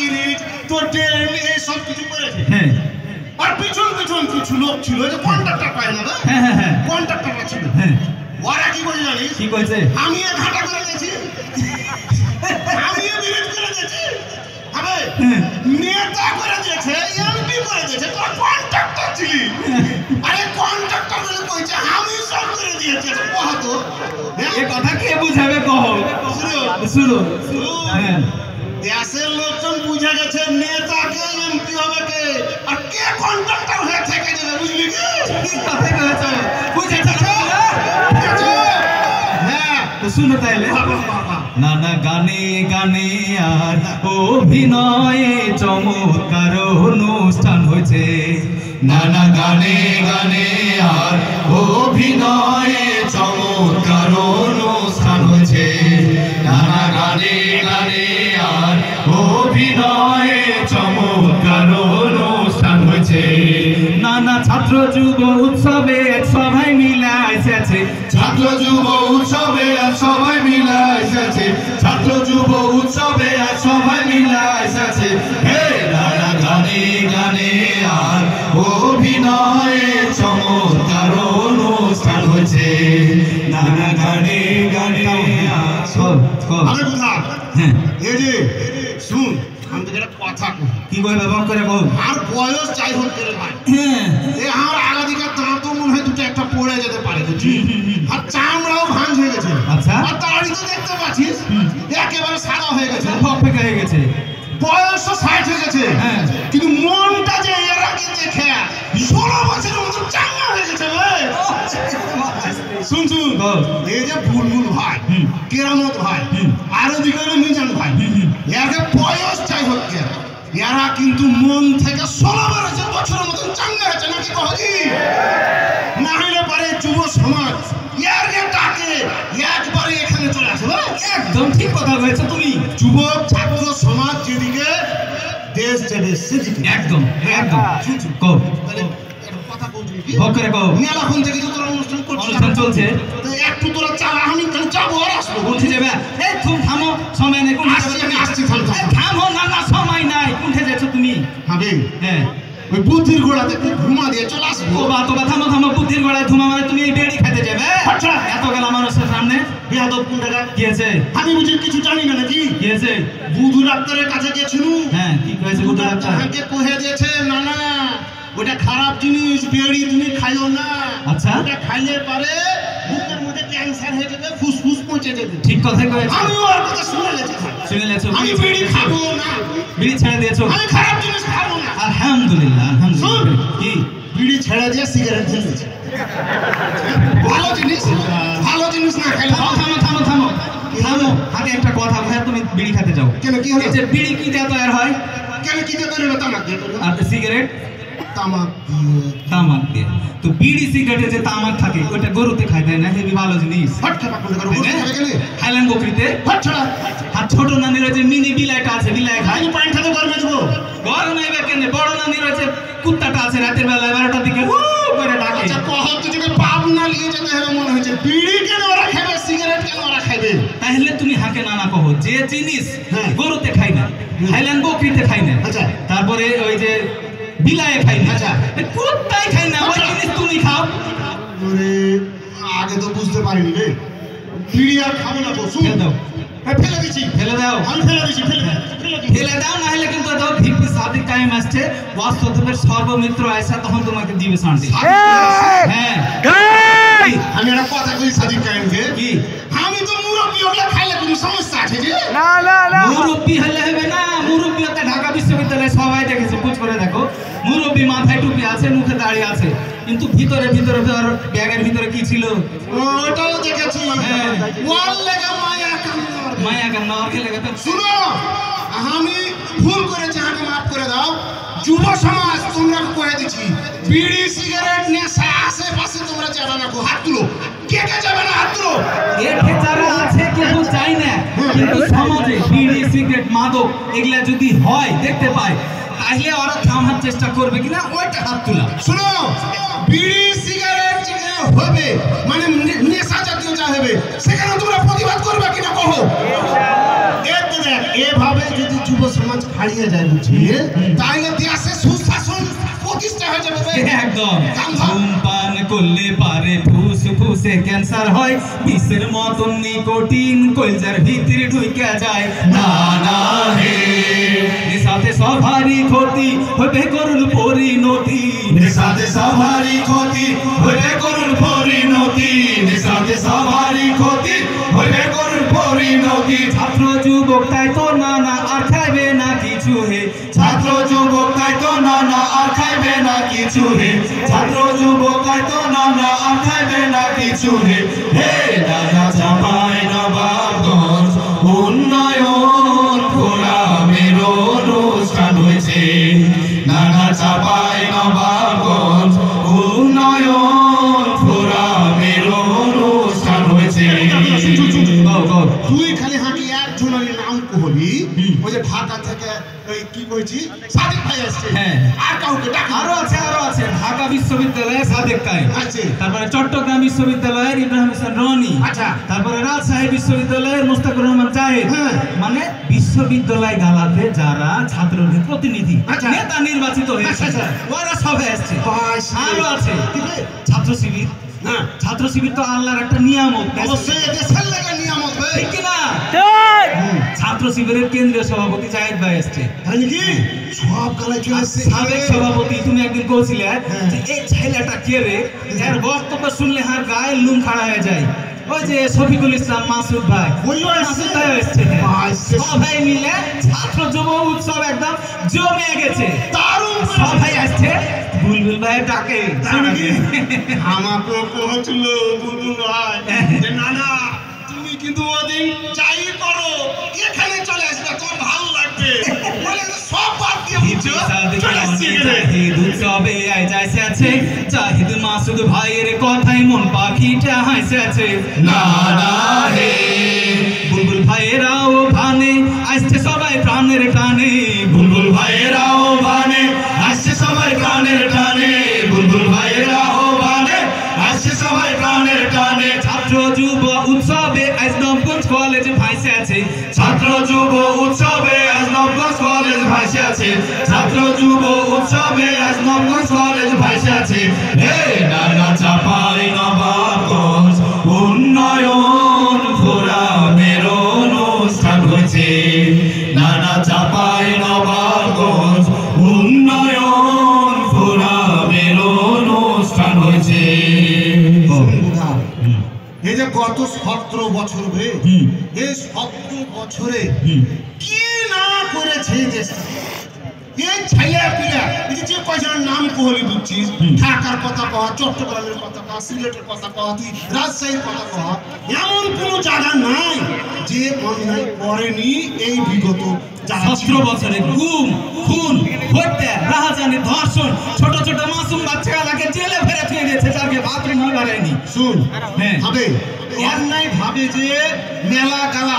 Series তোর train এই সব কিছু করেছে। হ্যাঁ, আর পিছন পিছন কিছু লোক ছিল, যে কন্ট্রাক্টর পায় না। হ্যাঁ হ্যাঁ হ্যাঁ, কন্ট্রাক্টররা ছিল। হ্যাঁ, ওরা কি করে জানিস? কি করেছে? আমি ঘাটা করে দিয়েছি, আমি বিরোধ করে দিয়েছি। আরে নেতা করে দিয়েছে, এমপি করে দিয়েছে, তোর কন্ট্রাক্টর ছিলি। আরে কন্ট্রাক্টর বলে কইছে আমি সব করে দিয়েছি, তো কহ তো এই কথা কে বুঝাবে? কহ শুরু। হ্যাঁ, দেশের লোকজন বুঝে গেছে নেতাকে এমপি হবে কে, আর কে কন্ট্রাক্টর হয়ে থেকে যাবে, বুঝলি কি? ঠিক কথা কইছো, বুঝেছ? হ্যাঁ, তো শুনো তাইলে। নানা গানে গানে আর অভিনয়ে চমৎকার অনুষ্ঠান হয়েছে। নানা গানে গানে আর অভিনয়ে চমৎকার অনুষ্ঠান হয়েছে। নানা গানে গানে আর অভিনয়ে চমৎকার অনুষ্ঠান হয়েছে। নানা ছাত্র যুব উৎসবে এক সবাই মিলে এসেছে। ছাত্র যুব উৎসবে এক সবাই মিলে এসেছে। ছাত্র যুব উৎসবে এক সবাই মিলে এসেছে। হে নানা গানে গানে আর অভিনয়ে চমৎকার অনুষ্ঠান হয়েছে। নানা গানে গানে আরে বুঝা। হ্যাঁ, এই যে শুন, আমি তো একটা কথা কই। কি কই ব্যবহার করে কও? আর বয়স যাই হোক করে ভাই। হ্যাঁ, এই আমার আগাদিকার দাঁত তো মনে হয় দুটো একটা পড়ে যেতে পারে, বুঝছিস? আর চামড়াও ভাঁজ হয়ে গেছে। আচ্ছা, আর দাড়ি তো দেখতে পাচ্ছিস একেবারে সাদা হয়ে গেছে, ফকফকে হয়ে গেছে। বয়স 60 হয়ে গেছে। হ্যাঁ, কিন্তু মনটা যে এর আগে দেখে 16 বছরের মতো চাঙ্গা হয়ে গেছে ভাই। শুন শুন, এই যে বুলবুল ভাই, কেরামত ভাই, আর ওদিকে মিজান ভাই, একে বয়স চাই হচ্ছে, এরা কিন্তু মন থেকে 16 বছরের মতো চাঙ্গা হয়েছে, নাকি কহি? না হলে পারে যুব সমাজ এরকে ডাকে একবারে এখানে চলে আসে। একদম ঠিক কথা বলেছো তুমি। যুবক ছাত্র সমাজ যেদিকে, দেশ যাবে সেদিকে। একদম একদম। কও তাহলে একটা কথা বলছি কি? বকরে কও। মেলাখন থেকে তো তোরা অনুষ্ঠান করছিস, অনুষ্ঠান চলছে, তো একটু তোরা চালা, আমি খালি যাবো আর আসবো। বলছি যাবে? এই তুমি থামো, সময় নেই। কোন আসছি? আমি আসছি, থামো। না না, সময় নাই। কোনঠে যাচ্ছ তুমি? হবে। হ্যাঁ, ওই বুদ্ধির ঘোড়াতে ঘুমা দিয়ে চলে আসবো। তোবা থামো থামো, বুদ্ধির ঘোড়ায় ধুমা মানে তুমি এই বেড়ি খেতে যাবে? আচ্ছা, এত গেলা মানুষের সামনে বেয়াদব কোন জায়গা গিয়েছে? আমি বুঝি কিছু জানি না নাকি? গিয়েছে বুধু ডাক্তারের কাছে গিয়েছিল। হ্যাঁ, কি কইছে বুধু ডাক্তার? আমাকে কহে দিয়েছে না না ওটা খারাপ জিনিস, বেড়ি তুমি খাইও না। আচ্ছা, ওটা খাইলে পারে বুকের মধ্যে ক্যান্সার হয়ে যাবে, ফুসফুস পচে যাবে। ঠিক কথা কইছে। আমি ওর কথা শুনে লেছি। আমি বেড়ি খাবো না। বিড়ি ছেড়ে দিয়েছো? আমি খারাপ জিনিস খাবো না। আলহামদুলিল্লাহ আলহামদুলিল্লাহ। কি বিড়ি ছেড়ে দিয়ে সিগারেট ধরেছে? ভালো জিনিস, ভালো জিনিস না খাইলে। থামো থামো থামো থামো। আগে একটা কথা, ভাই তুমি বিড়ি খেতে যাও কেন? কি হলো? এই যে বিড়ি কি দিয়ে তৈরি হয়? কেন কি দিয়ে তৈরি হয়? তামাক দিয়ে। আর সিগারেট? তামাক দিয়ে। তামাক দিয়ে। তো বিড়ি সিগারেটে যে তামাক থাকে ওটা গরুতে খায়, তাই না? হেবি ভালো জিনিস। হট খাবা কোন গরু খাবে কেন? হাইল্যান্ড বকরিতে। হট ছড়া। আর ছোট নানির যে মিনি বিলাইটা আছে, বিলাই খায়। আমি পানি খেতে গরমে দেবো? গরমে কেন? বড় নানির যে কুত্তাটা আছে, রাতের বেলা 12টার দিকে হু করে ডাকে। আচ্ছা, কখন তুই পাপ না নিয়ে যেতে হবে মনে হচ্ছে। বিড়ি কেন ওরা খাবে, সিগারেট কেন ওরা খাবে? তাহলে তুমি হাকে নানা কহো যে জিনিস গরুতে খাই না, হাইল্যান্ড বকরিতে খাই না। আচ্ছা, তারপরে ওই যে বিলায়ে খাই না। আচ্ছা, কুত্তাই খাই না, ওই জিনিস তুমি খাও। ওরে আগে তো বুঝতে পারিনি রে। বিড়ি আর খাবো না তো। শুন দাও, ফেলে দিছি। ফেলে দাও? আমি ফেলে দিছি। ফেলে দাও, না হলে কিন্তু দাও। ভিপি সাদিক টাইম আসছে, ওয়াস্তবের সর্বমিত্র আয়সা, তখন তোমাকে দিবে শান্তি। হ্যাঁ, আমি একটা কথা কই সাদিক টাইমকে। কি? আমি তো মুরব্বি, ওগুলা খাইলে কোনো সমস্যা আছে যে? না না না, মুরব্বি হলে হবে না। মুরব্বি হতে ঢাকা বিশ্ববিদ্যালয়ে সবাই দেখেছে, খোঁজ করে দেখো। মুরব্বি মাথায় টুপি আছে, মুখে দাড়ি আছে, কিন্তু ভিতরে ভিতরে ব্যাগের ভিতরে কি ছিল ওটাও দেখেছি। হ্যাঁ, ওয়াল লাগা মায়া কান্নার। মায়া কান্নার কে লাগে? শুনো, আমি ভুল করেছি, আমাকে মাফ করে দাও। যুব সমাজ তোমরা কয়ে দিচ্ছি, বিড়ি সিগারেট নেশা আশেপাশে তোমরা যাবে না। হাত তুলো। কে কে যাবে না? হাত তুলো। এতে যারা আছে কেউ চাই না, কিন্তু সমাজে বিড়ি সিগারেট মাদক এগুলা যদি হয়, দেখতে পায়, তাহলে ওরা থামার চেষ্টা করবে কিনা, ওইটা হাত তোলা। শুনো, বিড়ি সিগারেট যেখানে হবে, মানে নেশা জাতীয় যা হবে, সেখানে তোমরা প্রতিবাদ করবে কিনা কহো। এভাবে যদি যুব সমাজ ছাড়িয়ে যায় বুঝি তাইলে দেশে সুশাসন প্রতিষ্ঠা হয়ে যাবে একদম ধূমপান করলে পারে ফুসফুসে ক্যান্সার হয় বিষের মতন নিকোটিন কলজার ভিতরে ঢুকে যায় না না হে নেশাতে সবারই ক্ষতি হবে করুণ পরিণতি নেশাতে সবারই ক্ষতি হবে করুণ পরিণতি নেশাতে সবারই ক্ষতি হবে করুণ পরিণতি ছাত্র যুবক তাই তো না না আর খাইবে না কিছু হে ছাত্র যুবক তাই তো না না আর খাইবে না কিছু হে ছাত্র যুবক তাই তো না না আর খাইবে না কিছু হে হে দাদা চাপাই নবাবগঞ্জ উন্নয়ন ফোরামের অনুষ্ঠান হয়েছে নানা চাপাই নবাবগঞ্জ উন্নয়ন ফোরামের অনুষ্ঠান হয়েছে তুই খালি হাঁটি একজনের নাম কহলি ওই যে ঢাকা থেকে ওই কি কইছি সাদিক ভাই আসছে হ্যাঁ আর কাউকে ডাক আরো আছে ঢাকা বিশ্ববিদ্যালয়ের সাদেক কাই আছে তারপরে চট্টগ্রাম বিশ্ববিদ্যালয়ের ইব্রাহিম হোসেন রনি আচ্ছা তারপরে রাজশাহী বিশ্ববিদ্যালয়ের মুস্তাকুর রহমান জাহেদ হ্যাঁ মানে বিশ্ববিদ্যালয় গালাতে যারা ছাত্রদের প্রতিনিধি আচ্ছা নেতা নির্বাচিত হয়েছে আচ্ছা ওরা সবে আসছে আরো আছে ছাত্র শিবির হ্যাঁ ছাত্র শিবির তো আল্লাহর একটা নিয়ামত অবশ্যই দেশের লাগা নিয়ামত ভাই ঠিক কি না ছাত্র শিবিরের কেন্দ্রীয় সভাপতি জাহিদ ভাই আসছে তাই নাকি সব গালায় চলে আসছে সাবেক সভাপতি তুমি একদিন বলছিলে যে এই ছেলেটা কে রে এর বক্তব্য শুনলে হার গায়ে লুম খাড়া হয়ে যায় ওই যে শফিকুল ইসলাম মাসুদ ভাই মাসুদ ভাই আসছে সবাই মিলে ছাত্র যুব উৎসব একদম জমে গেছে দারুণ সবাই আসছে বুলবুল ভাই ডাকে আমাকে পৌঁছল বুলবুল ভাই যে না না তুমি কিন্তু ওদিন যাই করো এখানে চলে আসবে তোমার ভালো লাগবে বলে সব বাদ দিয়ে উৎসবে আয় যাইছে আছে জাহিদ মাসুদ ভাইয়ের কথাই মন পাখিটা হাসে আছে না না হে বুলবুল ভাইয়েরাও ভানে আসছে সবাই প্রাণের টানে বুলবুল ভাইয়েরাও ভানে আসছে সবাই প্রাণের টানে বুলবুল ভাইয়েরাও ভানে আসছে সবাই প্রাণের টানে ছাত্র যুব উৎসবে আজ নবগঞ্জ কলেজ ভাইসে আছে ছাত্র যুব উৎসবে আজ নবগঞ্জ কলেজ ভাইসে আছে ছাত্র যুব উৎসবে আজ নবগঞ্জ কলেজ ভাইসে আছে হে নানা চাপাই নবাবগঞ্জ উন্নয়ন ফোরামের অনুষ্ঠান হয়েছে নানা চাপাই নবাবগঞ্জ উন্নয়ন ফোরামের অনুষ্ঠান হয়েছে এই যে গত 17 বছর হয়ে এই 17 বছরে কি না করেছে দেশটা এই ছেলে পিলা এই যে কয়জনের নাম কহলি বুঝছিস ঢাকার কথা কহ চট্টগ্রামের কথা কহ সিলেটের কথা কহ তুই রাজশাহীর কথা কহ এমন কোনো জায়গা নাই যে অন্যায় করেনি এই বিগত 17 বছরে গুম খুন হত্যা রাহাজানি ধর্ষণ ছোট ছোট মাসুম বাচ্চাগুলোকে জেলে ফেলে দিয়ে দিয়েছে যাকে বাথরুম না বাড়ায়নি শুন হ্যাঁ ভাবে অন্যায় ভাবে যে মেলা গালা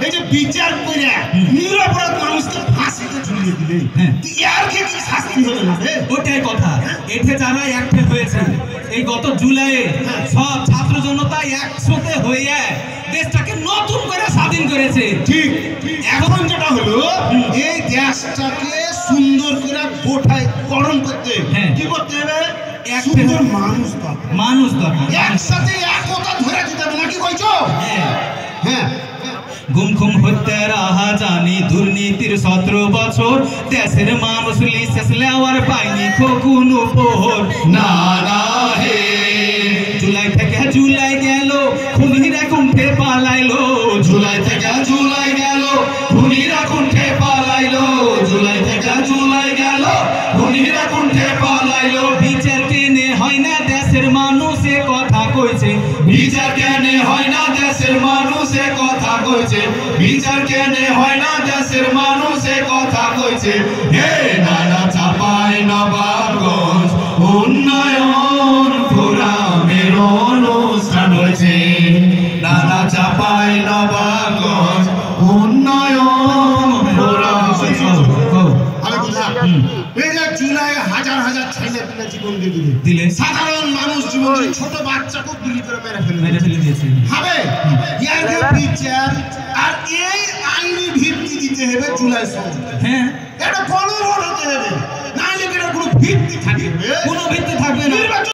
এই যে বিচার করে নিরপরাধ মানুষকে ফাঁসিতে ঝুলিয়ে দিলে ইয়ার কি শাস্তি হবে না রে ওটাই কথা এতে যারা একটে হয়েছে এই গত জুলাইয়ে সব ছাত্র জনতা একসাথে হয়ে দেশটাকে নতুন করে স্বাধীন করেছে ঠিক এখন যেটা হলো এই দেশটাকে সুন্দর করে গোটায় গঠন করতে কি করতে হবে সুন্দর মানুষ দরকার একসাথে একতা ধরে দিতে হবে নাকি কইছো হ্যাঁ গুম খুম হত্যা রাহাজানি দুর্নীতির 17 বছর দেশের মানুষ লিসেস লেওয়ার পায়নি কোন উপর না না হে জুলাই থেকে জুলাই গেল খুনিরা কুণ্ঠে পালাইলো জুলাই থেকে জুলাই গেল খুনিরা কুণ্ঠে পালাইলো জুলাই থেকে জুলাই গেল খুনিরা কুণ্ঠে পালাইলো বিচার কেনে হয় না দেশের মানুষে কথা কইছে বিচার কেনে হয় না দেশের মানুষে কথা কইছে বিচার কেনে হয় না দেশের মানুষে কথা কইছে হে নানা চাপাই নবাবগঞ্জ উন্নয়ন ফোরামের অনুষ্ঠান হয়েছে নানা চাপাই নবাবগঞ্জ উন্নয়ন ফোরাম জুলাই হাজার হাজার ছেলে পেলে জীবন দিলে সাধারণ মানুষ জীবন ছোট বাচ্চাকে গুলি করে মেরে ফেলে দিয়েছে হবে বিচার আর এই আইনি ভিত্তি দিতে হবে চুলায় সব হ্যাঁ এটা গণভোট হতে হবে, নাহলে কি এটার কোনো ভিত্তি থাকবে? কোনো ভিত্তি থাকবে না।